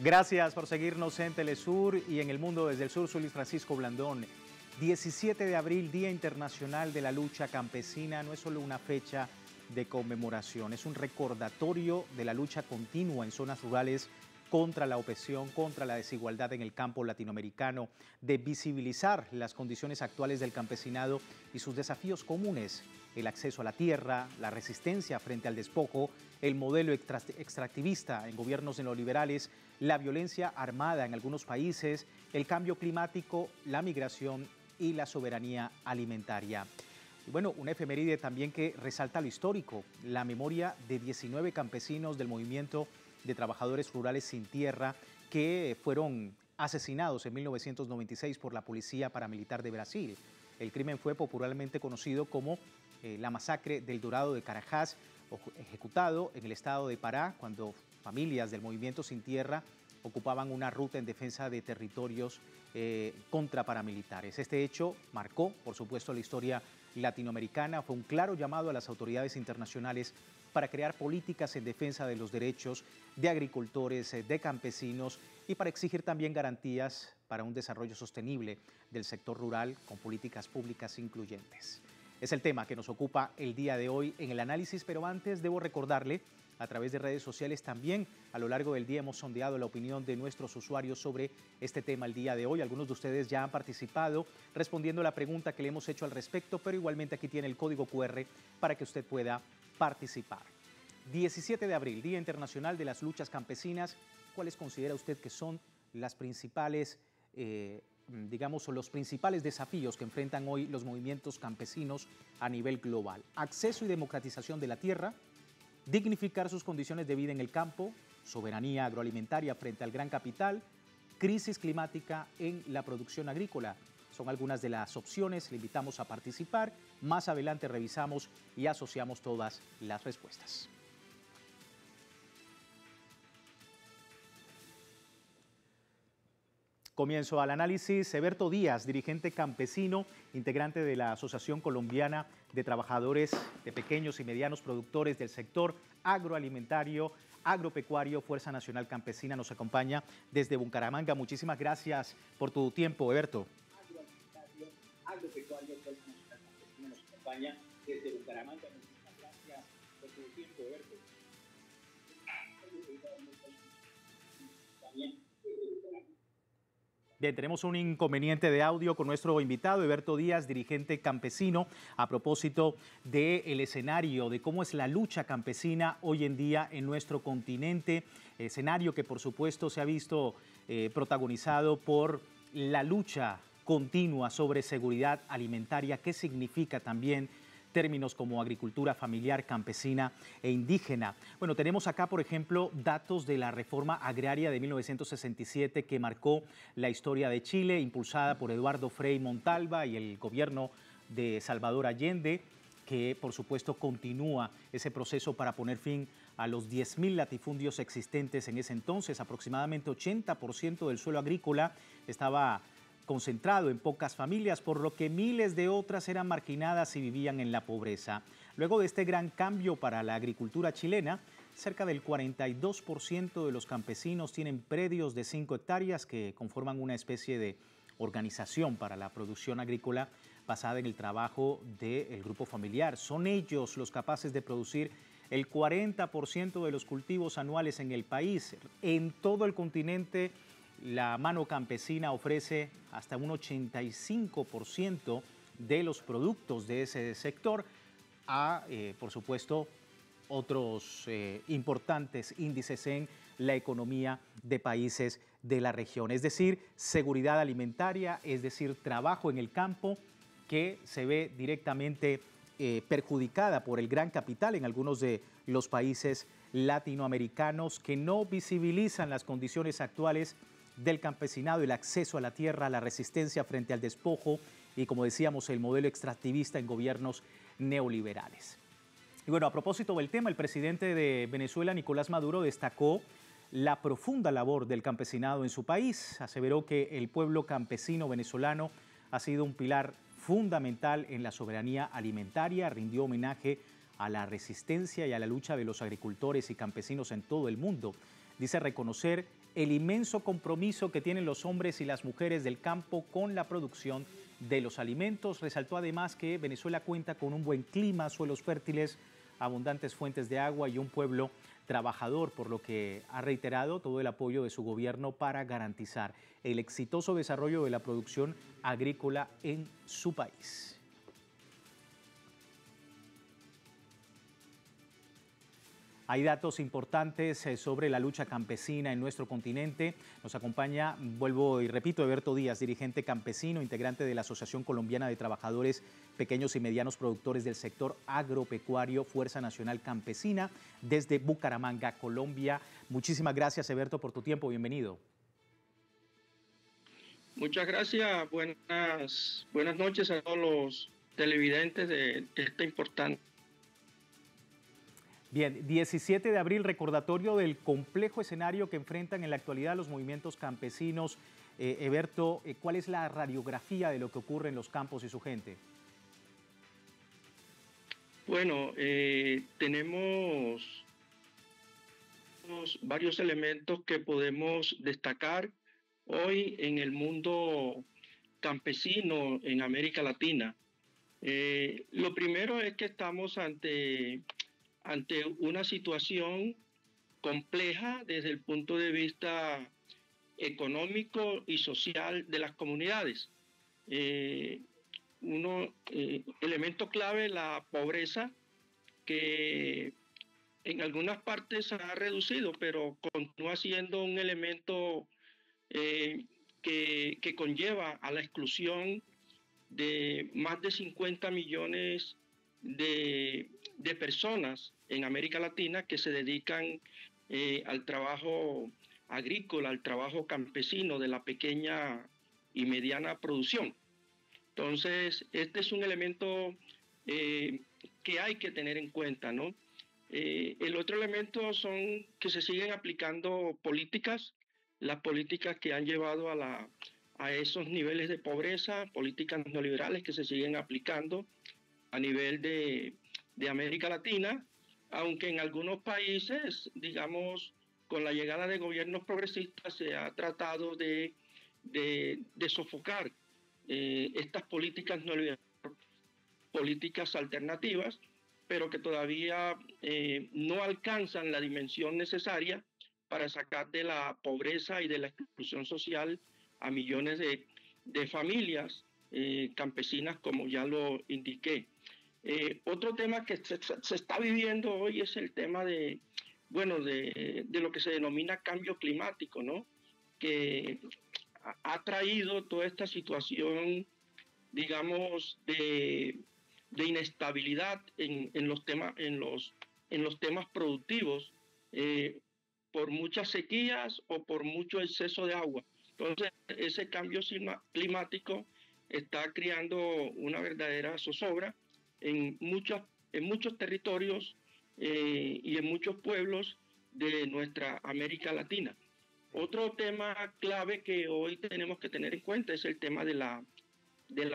Gracias por seguirnos en Telesur y en El Mundo desde el Sur. Soy Luis Francisco Blandón. 17 de abril, Día Internacional de la Lucha Campesina, no es solo una fecha de conmemoración, es un recordatorio de la lucha continua en zonas rurales contra la opresión, contra la desigualdad en el campo latinoamericano, de visibilizar las condiciones actuales del campesinado y sus desafíos comunes: el acceso a la tierra, la resistencia frente al despojo, el modelo extractivista en gobiernos neoliberales, la violencia armada en algunos países, el cambio climático, la migración y la soberanía alimentaria. Y bueno, una efeméride también que resalta lo histórico, la memoria de 19 campesinos del movimiento de trabajadores rurales sin tierra que fueron asesinados en 1996 por la policía paramilitar de Brasil. El crimen fue popularmente conocido como la masacre del Dorado de Carajás, ejecutado en el estado de Pará cuando familias del movimiento sin tierra ocupaban una ruta en defensa de territorios contra paramilitares. Este hecho marcó, por supuesto, la historia latinoamericana. Fue un claro llamado a las autoridades internacionales para crear políticas en defensa de los derechos de agricultores, de campesinos y para exigir también garantías para un desarrollo sostenible del sector rural con políticas públicas incluyentes. Es el tema que nos ocupa el día de hoy en el análisis, pero antes debo recordarle, a través de redes sociales también a lo largo del día hemos sondeado la opinión de nuestros usuarios sobre este tema el día de hoy. Algunos de ustedes ya han participado respondiendo la pregunta que le hemos hecho al respecto, pero igualmente aquí tiene el código QR para que usted pueda participar. 17 de abril, Día Internacional de las Luchas Campesinas. ¿Cuáles considera usted que son las principales, los principales desafíos que enfrentan hoy los movimientos campesinos a nivel global? Acceso y democratización de la tierra, dignificar sus condiciones de vida en el campo, soberanía agroalimentaria frente al gran capital, crisis climática en la producción agrícola. Son algunas de las opciones, le invitamos a participar. Más adelante revisamos y asociamos todas las respuestas. Comienzo al análisis. Eberto Díaz, dirigente campesino, integrante de la Asociación Colombiana de Trabajadores de Pequeños y Medianos Productores del Sector Agroalimentario, Agropecuario, Fuerza Nacional Campesina, nos acompaña desde Bucaramanga. Muchísimas gracias por tu tiempo, Eberto. Agropecuario, Fuerza Nacional Campesina, nos acompaña desde Bucaramanga. Muchísimas gracias por tu tiempo, Eberto. Bien, tenemos un inconveniente de audio con nuestro invitado, Eberto Díaz, dirigente campesino, a propósito del escenario, de cómo es la lucha campesina hoy en día en nuestro continente, escenario que por supuesto se ha visto protagonizado por la lucha continua sobre seguridad alimentaria. ¿Qué significa también términos como agricultura familiar, campesina e indígena? Bueno, tenemos acá, por ejemplo, datos de la reforma agraria de 1967 que marcó la historia de Chile, impulsada por Eduardo Frei Montalva y el gobierno de Salvador Allende, que por supuesto continúa ese proceso para poner fin a los 10.000 latifundios existentes en ese entonces. Aproximadamente 80% del suelo agrícola estaba concentrado en pocas familias, por lo que miles de otras eran marginadas y vivían en la pobreza. Luego de este gran cambio para la agricultura chilena, cerca del 42% de los campesinos tienen predios de 5 hectáreas que conforman una especie de organización para la producción agrícola basada en el trabajo del grupo familiar. Son ellos los capaces de producir el 40% de los cultivos anuales en el país. En todo el continente, la mano campesina ofrece hasta un 85% de los productos de ese sector a, por supuesto, otros importantes índices en la economía de países de la región. Es decir, seguridad alimentaria, es decir, trabajo en el campo que se ve directamente perjudicada por el gran capital en algunos de los países latinoamericanos que no visibilizan las condiciones actuales del campesinado, el acceso a la tierra, la resistencia frente al despojo y, como decíamos, el modelo extractivista en gobiernos neoliberales. Y bueno, a propósito del tema, el presidente de Venezuela, Nicolás Maduro, destacó la profunda labor del campesinado en su país. Aseveró que el pueblo campesino venezolano ha sido un pilar fundamental en la soberanía alimentaria, rindió homenaje a la resistencia y a la lucha de los agricultores y campesinos en todo el mundo. Dice reconocer el inmenso compromiso que tienen los hombres y las mujeres del campo con la producción de los alimentos. Resaltó además que Venezuela cuenta con un buen clima, suelos fértiles, abundantes fuentes de agua y un pueblo trabajador, por lo que ha reiterado todo el apoyo de su gobierno para garantizar el exitoso desarrollo de la producción agrícola en su país. Hay datos importantes sobre la lucha campesina en nuestro continente. Nos acompaña, vuelvo y repito, Eberto Díaz, dirigente campesino, integrante de la Asociación Colombiana de Trabajadores Pequeños y Medianos Productores del Sector Agropecuario, Fuerza Nacional Campesina, desde Bucaramanga, Colombia. Muchísimas gracias, Eberto, por tu tiempo. Bienvenido. Muchas gracias. Buenas noches a todos los televidentes de esta importante. Bien, 17 de abril, recordatorio del complejo escenario que enfrentan en la actualidad los movimientos campesinos. Eberto, ¿cuál es la radiografía de lo que ocurre en los campos y su gente? Bueno, tenemos varios elementos que podemos destacar hoy en el mundo campesino en América Latina. Lo primero es que estamos ante una situación compleja desde el punto de vista económico y social de las comunidades. Elemento clave, la pobreza, que en algunas partes se ha reducido, pero continúa siendo un elemento que conlleva a la exclusión de más de 50 millones de personas en América Latina que se dedican al trabajo agrícola, al trabajo campesino de la pequeña y mediana producción. Entonces, este es un elemento que hay que tener en cuenta, ¿no? El otro elemento son que se siguen aplicando las políticas que han llevado a esos niveles de pobreza, políticas neoliberales que se siguen aplicando a nivel de América Latina, aunque en algunos países, digamos, con la llegada de gobiernos progresistas se ha tratado de sofocar estas políticas neoliberales, políticas alternativas, pero que todavía no alcanzan la dimensión necesaria para sacar de la pobreza y de la exclusión social a millones de familias campesinas, como ya lo indiqué. Otro tema que se está viviendo hoy es el tema de lo que se denomina cambio climático, ¿no? Que ha traído toda esta situación, digamos, de inestabilidad en los temas productivos, por muchas sequías o por mucho exceso de agua. Entonces, ese cambio climático está creando una verdadera zozobra en muchos territorios y en muchos pueblos de nuestra América Latina. Otro tema clave que hoy tenemos que tener en cuenta es el tema de la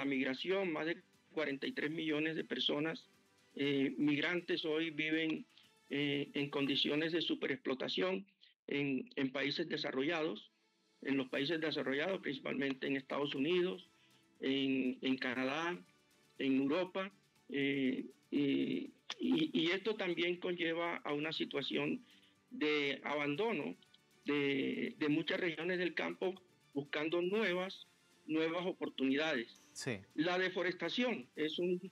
migración. Más de 43 millones de personas migrantes hoy viven en condiciones de superexplotación en países desarrollados, en los países desarrollados, principalmente en Estados Unidos, en Canadá, en Europa, y esto también conlleva a una situación de abandono de muchas regiones del campo, buscando nuevas oportunidades. Sí. La deforestación es un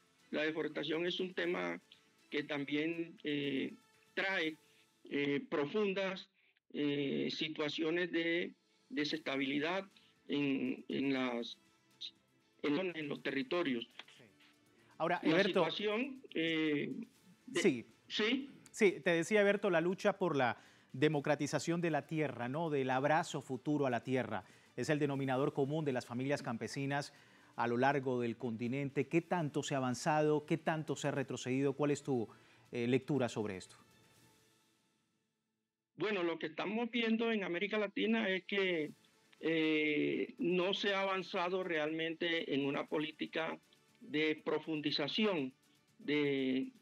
tema que también trae profundas situaciones de desestabilidad en los territorios. Sí. Ahora, La Eberto, situación... sí. ¿Sí? Sí, te decía, Eberto, la lucha por la democratización de la tierra, ¿no? Del abrazo futuro a la tierra. Es el denominador común de las familias campesinas a lo largo del continente. ¿Qué tanto se ha avanzado? ¿Qué tanto se ha retrocedido? ¿Cuál es tu lectura sobre esto? Bueno, lo que estamos viendo en América Latina es que no se ha avanzado realmente en una política de profundización de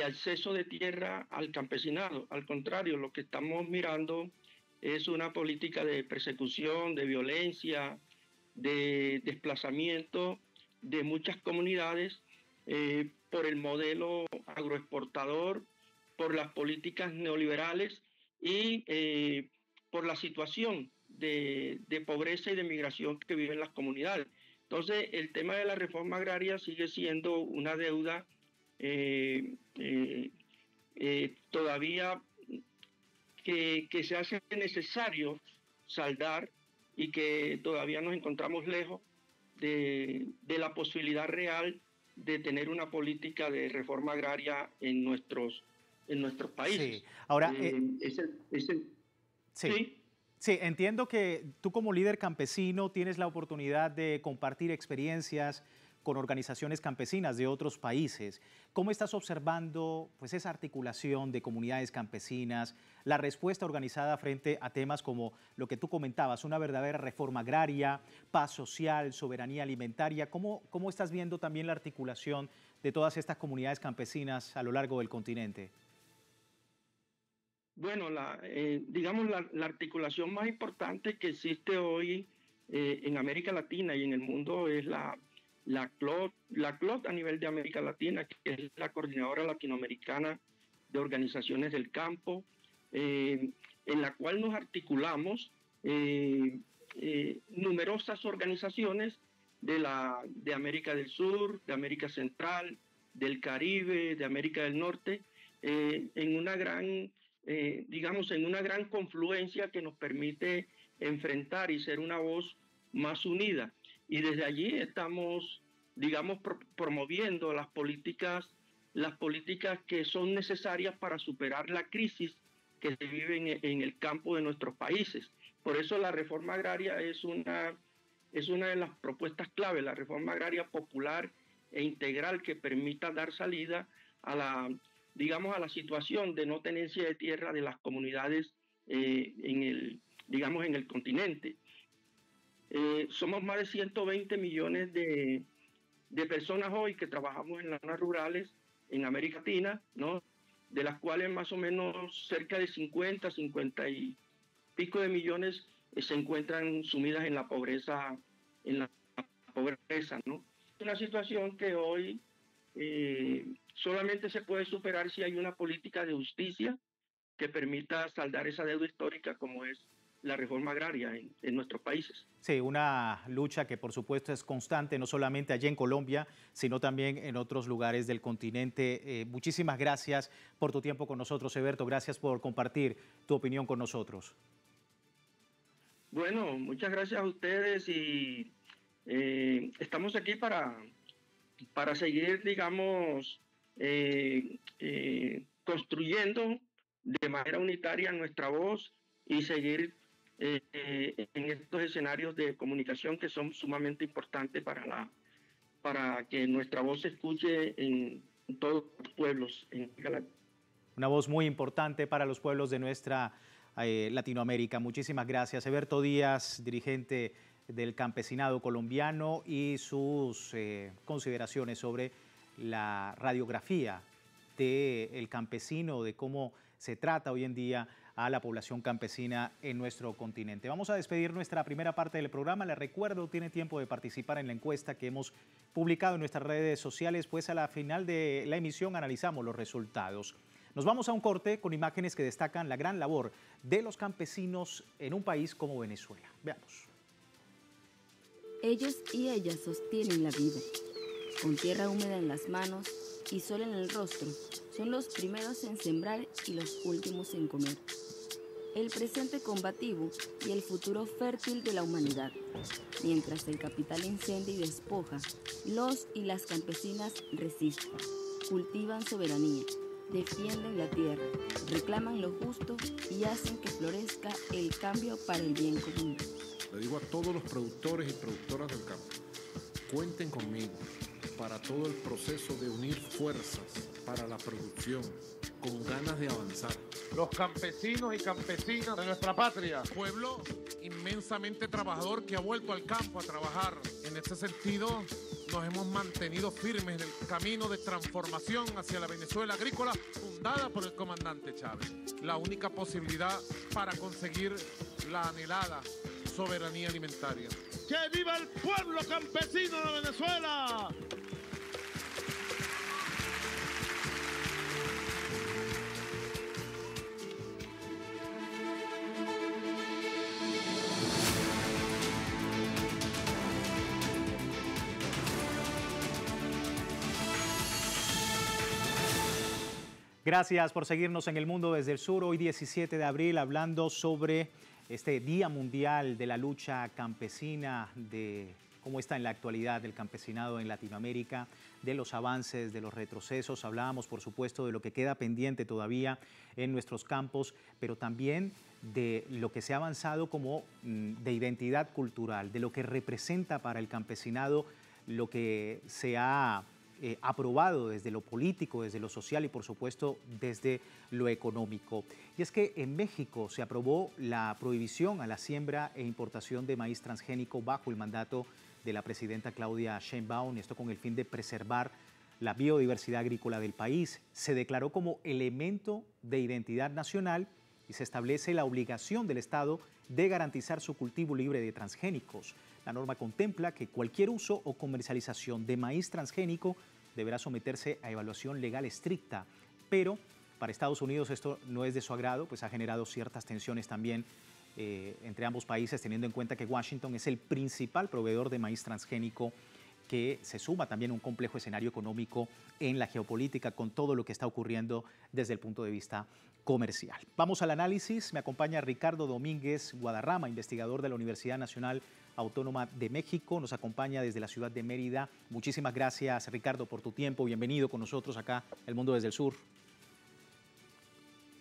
acceso de tierra al campesinado. Al contrario, lo que estamos mirando es una política de persecución, de violencia, de desplazamiento de muchas comunidades por el modelo agroexportador, por las políticas neoliberales y por la situación de pobreza y de migración que viven las comunidades. Entonces, el tema de la reforma agraria sigue siendo una deuda todavía que se hace necesario saldar y que todavía nos encontramos lejos de la posibilidad real de tener una política de reforma agraria en nuestros países. Sí, ahora... ¿sí? Sí, entiendo que tú como líder campesino tienes la oportunidad de compartir experiencias con organizaciones campesinas de otros países. ¿Cómo estás observando pues, esa articulación de comunidades campesinas, la respuesta organizada frente a temas como lo que tú comentabas, una verdadera reforma agraria, paz social, soberanía alimentaria? ¿Cómo estás viendo también la articulación de todas estas comunidades campesinas a lo largo del continente? Bueno, digamos la articulación más importante que existe hoy en América Latina y en el mundo es la CLOT a nivel de América Latina, que es la Coordinadora Latinoamericana de Organizaciones del Campo, en la cual nos articulamos numerosas organizaciones de América del Sur, de América Central, del Caribe, de América del Norte, en una gran confluencia que nos permite enfrentar y ser una voz más unida. Y desde allí estamos, digamos, promoviendo las políticas que son necesarias para superar la crisis que se vive en el campo de nuestros países. Por eso la reforma agraria es una de las propuestas clave, la reforma agraria popular e integral que permita dar salida a la situación de no tenencia de tierra de las comunidades en el continente. Somos más de 120 millones de personas hoy que trabajamos en las zonas rurales en América Latina, ¿no? De las cuales más o menos cerca de 50 y pico de millones se encuentran sumidas en la pobreza, ¿no? Es una situación que hoy solamente se puede superar si hay una política de justicia que permita saldar esa deuda histórica como es la reforma agraria en nuestros países. Sí, una lucha que por supuesto es constante, no solamente allí en Colombia, sino también en otros lugares del continente. Muchísimas gracias por tu tiempo con nosotros, Eberto. Gracias por compartir tu opinión con nosotros. Bueno, muchas gracias a ustedes y estamos aquí para seguir, digamos, construyendo de manera unitaria nuestra voz y seguir en estos escenarios de comunicación que son sumamente importantes para que nuestra voz se escuche en todos los pueblos. Una voz muy importante para los pueblos de nuestra Latinoamérica. Muchísimas gracias. Eberto Díaz, dirigente del campesinado colombiano, y sus consideraciones sobre la radiografía del campesino, de cómo se trata hoy en día a la población campesina en nuestro continente. Vamos a despedir nuestra primera parte del programa. Les recuerdo, tiene tiempo de participar en la encuesta que hemos publicado en nuestras redes sociales, pues a la final de la emisión analizamos los resultados. Nos vamos a un corte con imágenes que destacan la gran labor de los campesinos en un país como Venezuela. Veamos. Ellos y ellas sostienen la vida. Con tierra húmeda en las manos y sol en el rostro, son los primeros en sembrar y los últimos en comer. El presente combativo y el futuro fértil de la humanidad. Mientras el capital incendia y despoja, los y las campesinas resisten, cultivan soberanía, defienden la tierra, reclaman lo justo y hacen que florezca el cambio para el bien común. Le digo a todos los productores y productoras del campo, cuenten conmigo para todo el proceso de unir fuerzas para la producción, con ganas de avanzar. Los campesinos y campesinas de nuestra patria. Pueblo inmensamente trabajador que ha vuelto al campo a trabajar. En este sentido, nos hemos mantenido firmes en el camino de transformación hacia la Venezuela agrícola fundada por el comandante Chávez. La única posibilidad para conseguir la anhelada soberanía alimentaria. ¡Que viva el pueblo campesino de Venezuela! Gracias por seguirnos en El Mundo desde el Sur. Hoy 17 de abril hablando sobre este Día Mundial de la Lucha Campesina, de cómo está en la actualidad el campesinado en Latinoamérica, de los avances, de los retrocesos. Hablábamos, por supuesto, de lo que queda pendiente todavía en nuestros campos, pero también de lo que se ha avanzado como de identidad cultural, de lo que representa para el campesinado lo que se ha aprobado desde lo político, desde lo social y por supuesto desde lo económico. Y es que en México se aprobó la prohibición a la siembra e importación de maíz transgénico bajo el mandato de la presidenta Claudia Sheinbaum, esto con el fin de preservar la biodiversidad agrícola del país. Se declaró como elemento de identidad nacional y se establece la obligación del Estado de garantizar su cultivo libre de transgénicos. La norma contempla que cualquier uso o comercialización de maíz transgénico deberá someterse a evaluación legal estricta, pero para Estados Unidos esto no es de su agrado, pues ha generado ciertas tensiones también entre ambos países, teniendo en cuenta que Washington es el principal proveedor de maíz transgénico, que se suma también a un complejo escenario económico en la geopolítica con todo lo que está ocurriendo desde el punto de vista comercial. Vamos al análisis. Me acompaña Ricardo Domínguez Guadarrama, investigador de la Universidad Nacional Autónoma de México. Nos acompaña desde la ciudad de Mérida. Muchísimas gracias, Ricardo, por tu tiempo. Bienvenido con nosotros acá, El Mundo desde el Sur.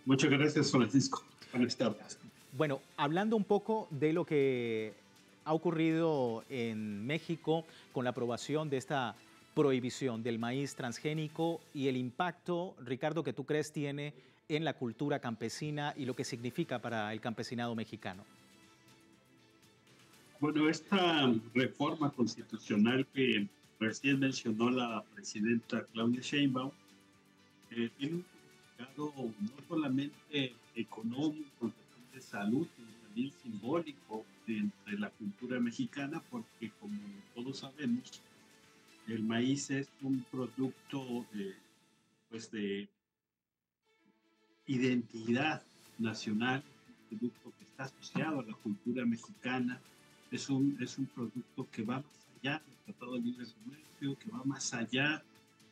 Muchas gracias, Francisco. Buenas tardes. Bueno, hablando un poco de lo que ha ocurrido en México con la aprobación de esta prohibición del maíz transgénico y el impacto, Ricardo, que tú crees tiene en la cultura campesina y lo que significa para el campesinado mexicano. Bueno, esta reforma constitucional que recién mencionó la presidenta Claudia Sheinbaum tiene un significado no solamente económico, de salud, sino también simbólico entre la cultura mexicana, porque como todos sabemos, el maíz es un producto de identidad nacional, un producto que está asociado a la cultura mexicana, es un producto que va más allá del Tratado de Libre Comercio, que va más allá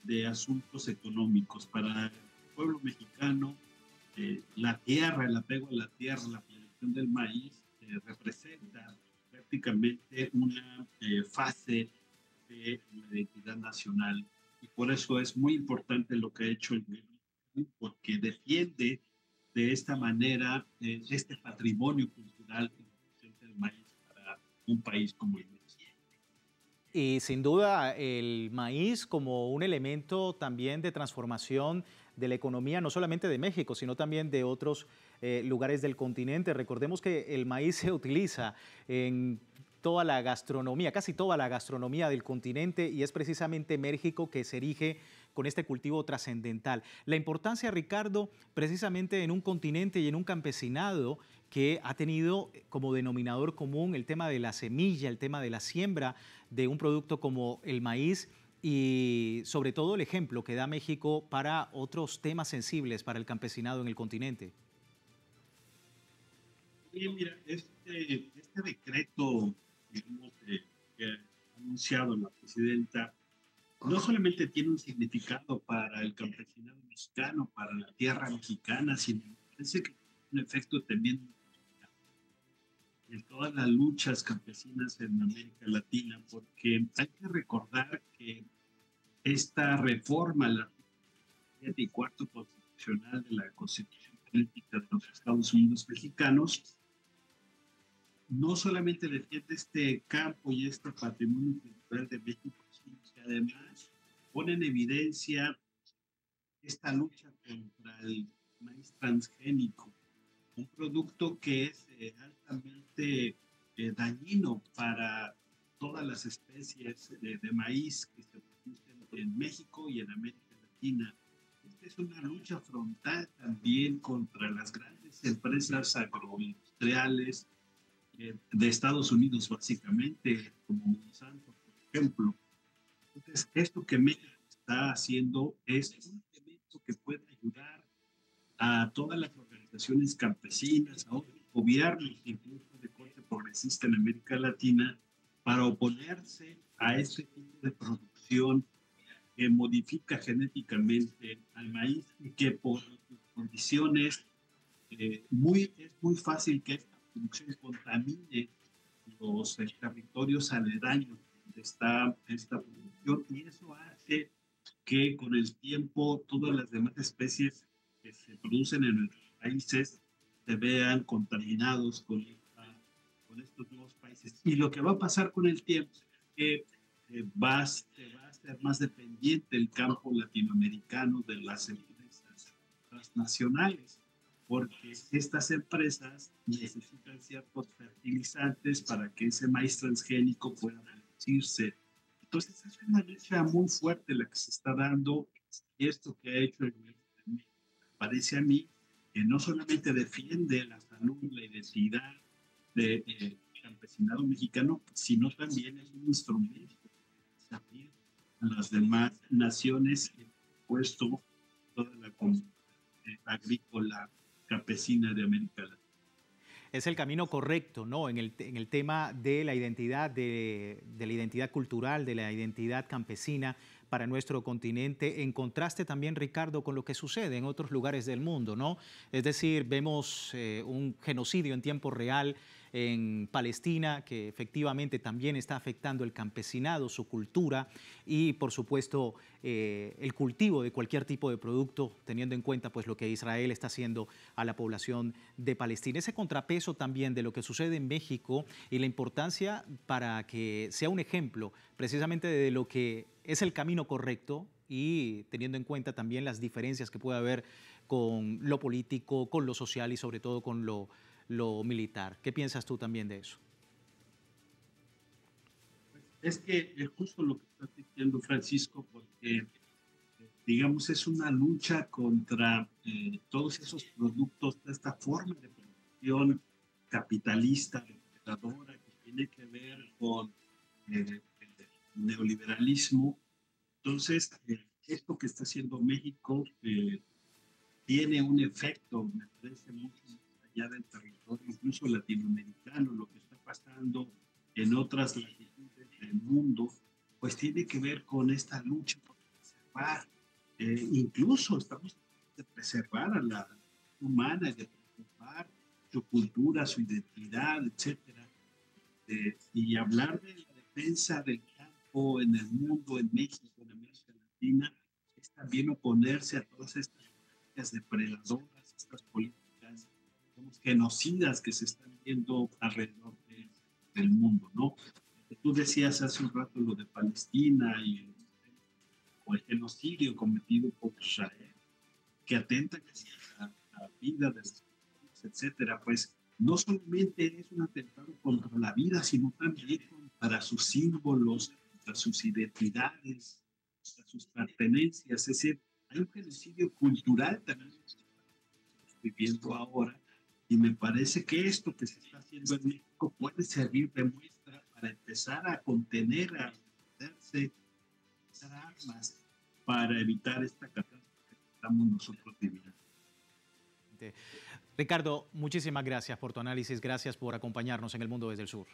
de asuntos económicos. Para el pueblo mexicano, la tierra, el apego a la tierra, la producción del maíz representa prácticamente una fase de la identidad nacional, y por eso es muy importante lo que ha hecho el gobierno, porque defiende de esta manera este patrimonio cultural que representa el maíz para un país como el México. Y sin duda el maíz como un elemento también de transformación de la economía, no solamente de México, sino también de otros lugares del continente. Recordemos que el maíz se utiliza en toda la gastronomía, casi toda la gastronomía del continente, y es precisamente México que se erige con este cultivo trascendental. La importancia, Ricardo, precisamente en un continente y en un campesinado que ha tenido como denominador común el tema de la semilla, el tema de la siembra de un producto como el maíz, y sobre todo el ejemplo que da México para otros temas sensibles para el campesinado en el continente. Sí, mira, este decreto, digamos, que ha anunciado la presidenta, no solamente tiene un significado para el campesinado mexicano, para la tierra mexicana, sino me parece que tiene un efecto también en todas las luchas campesinas en América Latina, porque hay que recordar que esta reforma, la 74 constitucional de la Constitución Política de los Estados Unidos Mexicanos, no solamente defiende este campo y este patrimonio cultural de México, sino que además pone en evidencia esta lucha contra el maíz transgénico, un producto que es altamente dañino para todas las especies de maíz que se producen en México y en América Latina. Esta es una lucha frontal también contra las grandes empresas agroindustriales de Estados Unidos, básicamente, como Monsanto, por ejemplo. Entonces, esto que México está haciendo es un elemento que puede ayudar a todas las organizaciones campesinas, a otros gobiernos, incluso de corte progresista en América Latina, para oponerse a este tipo de producción que modifica genéticamente al maíz y que por condiciones es muy fácil que esta producción contamine los territorios aledaños donde está esta producción, y eso hace que con el tiempo todas las demás especies que se producen en nuestros países se vean contaminados con estos nuevos países. Y lo que va a pasar con el tiempo es que va a ser más dependiente el campo latinoamericano de las empresas transnacionales, porque estas empresas necesitan ciertos fertilizantes para que ese maíz transgénico pueda producirse. Entonces es una lucha muy fuerte la que se está dando, y esto que ha hecho el México, parece a mí que no solamente defiende la salud y la identidad del campesinado mexicano, sino también es un instrumento también a las demás naciones, y puesto toda la comunidad agrícola campesina de América Latina. Es el camino correcto, ¿no? En el tema de la identidad, de la identidad cultural, de la identidad campesina para nuestro continente, en contraste también, Ricardo, con lo que sucede en otros lugares del mundo, ¿no? Es decir, vemos un genocidio en tiempo real en Palestina, que efectivamente también está afectando el campesinado, su cultura y, por supuesto, el cultivo de cualquier tipo de producto, teniendo en cuenta pues, lo que Israel está haciendo a la población de Palestina. Ese contrapeso también de lo que sucede en México y la importancia para que sea un ejemplo precisamente de lo que es el camino correcto, y teniendo en cuenta también las diferencias que puede haber con lo político, con lo social y sobre todo con lo militar. ¿Qué piensas tú también de eso? Es que es justo lo que estás diciendo, Francisco, porque digamos es una lucha contra todos esos productos, de esta forma de producción capitalista, depredadora, que tiene que ver con el neoliberalismo. Entonces, esto que está haciendo México tiene un efecto, me parece, mucho más allá del territorio, incluso latinoamericano. Lo que está pasando en otras latitudes del mundo, pues tiene que ver con esta lucha por preservar, incluso estamos de preservar a la humana, de preservar su cultura, su identidad, etcétera. Y hablar de la defensa del campo en el mundo, en México, en América Latina, es también oponerse a todas estas políticas depredadoras, estas políticas, digamos, genocidas que se están viendo alrededor del mundo, ¿no? Tú decías hace un rato lo de Palestina y el genocidio cometido por Israel, que atenta a la vida de las personas, etcétera. Pues no solamente es un atentado contra la vida, sino también contra sus símbolos, contra sus identidades, contra sus pertenencias. Es decir, hay un genocidio cultural también que estamos viviendo ahora, y me parece que esto que se está haciendo en México puede servir de muestra para empezar a contener, a poderse usar armas para evitar esta catástrofe que estamos nosotros viviendo. Ricardo, muchísimas gracias por tu análisis, gracias por acompañarnos en El Mundo desde el Sur.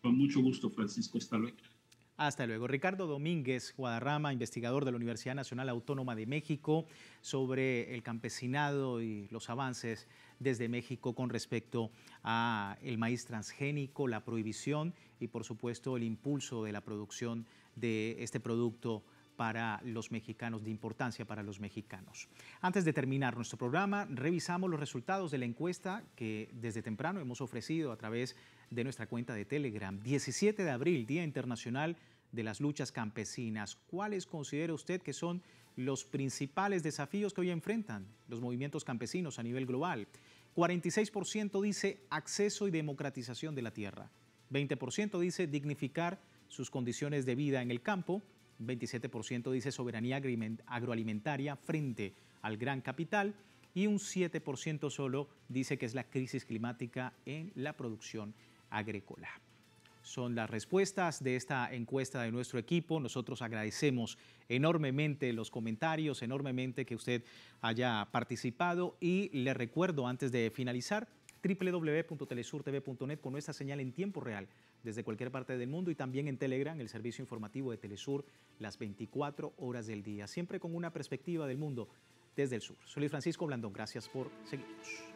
Con mucho gusto, Francisco. Hasta luego. Hasta luego. Ricardo Domínguez Guadarrama, investigador de la Universidad Nacional Autónoma de México, sobre el campesinado y los avances desde México con respecto a el maíz transgénico, la prohibición y, por supuesto, el impulso de la producción de este producto para los mexicanos, de importancia para los mexicanos. Antes de terminar nuestro programa, revisamos los resultados de la encuesta que desde temprano hemos ofrecido a través de nuestra cuenta de Telegram. 17 de abril, Día Internacional de las Luchas Campesinas. ¿Cuáles considera usted que son los principales desafíos que hoy enfrentan los movimientos campesinos a nivel global? 46% dice acceso y democratización de la tierra. 20% dice dignificar sus condiciones de vida en el campo. 27% dice soberanía agroalimentaria frente al gran capital. Y un 7% solo dice que es la crisis climática en la producción agrícola. Son las respuestas de esta encuesta de nuestro equipo. Nosotros agradecemos enormemente los comentarios, enormemente que usted haya participado y le recuerdo antes de finalizar www.telesurtv.net con nuestra señal en tiempo real desde cualquier parte del mundo y también en Telegram, el servicio informativo de Telesur, las 24 horas del día, siempre con una perspectiva del mundo desde el sur. Soy Luis Francisco Blandón, gracias por seguirnos.